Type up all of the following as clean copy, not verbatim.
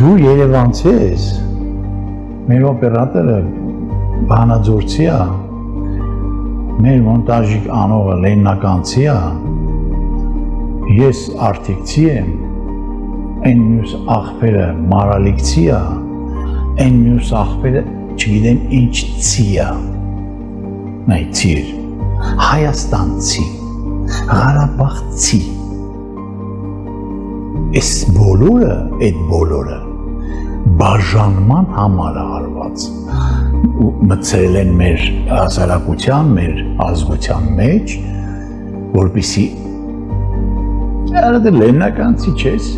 Դու Երևանցի ես, մեր օպերատորը Վանաձորցի է, մեր մոնտաժիկ անողը Լեննականցի է, ես Արթիկցի եմ, այն մյուս աղբերը Մարալիկցի է, այն մյուս աղբերը չգիտեմ ինչ ցի է, նայ ցիր, Հայաստանցի, Ղարաբաղցի, Այս բոլորը, այդ բոլորը բաժանման համար է արված ու մտցրել են մեր հասարակության, մեր ազգության մեջ, որպեսզի դե Լեննականցի չես,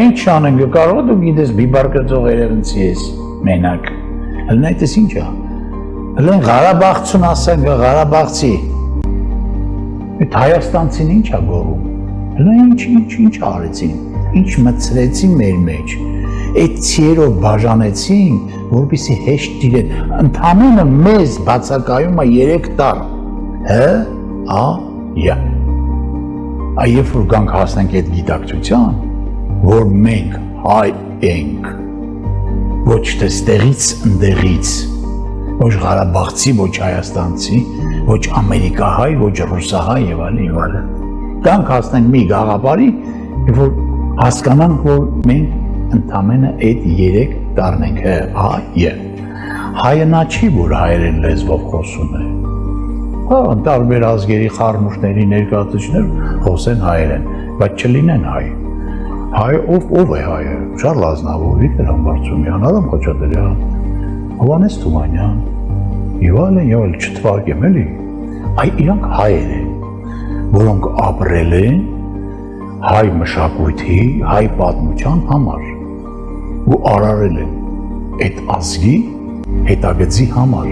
ինչ անենք, կարող դու գիտես բիբար կրծող երևնցի ես, մենակ, հլն այդպես ինչ է, հլն Ղարաբաղցուն ասենք, Ղարաբաղցի, այդ Հայաստանցին ինչ է գոռում, հլն ինչ արեցին, ինչ մտցրեցին մեր մեջ, այդ ցիերով բաժանեցին, որպեսզի հեշտ դիրեն, ընդամենը մեզ բացակայում է 3 տար, Երբ որ գանք հասնենք այդ գիտակցության, որ մենք հայ ենք, ոչ թե ստեղից ընդեղից, ոչ Ղարաբաղցի, ոչ Հայաստանցի, ոչ ամերիկահայ, ոչ ռուսահայ եւ այլն, գանք հասնենք մի գաղափարի, որ հասկանանք, որ մենք ընդամենը այդ 3 տարն ենք, հայը նա չի, որ հայերեն լեզվով խոսում է, տարբեր ազգերի խառնուրդների ներկայացուցիչներ խոսեն հայերեն, բայց չլինեն հայ, ով է հայը, Շարլ Ազնավուրը, Վիկտոր Համբարձումյան, Արամ Խաչատրյան, Հովհաննես Թումանյան, եւ այլն չթվարկեմ էլի, իրանք հայեր են, որոնք ապրել են հայ մշակույթի, հայ պատմության համար ու արարել են այդ ազգի հետագծի համար։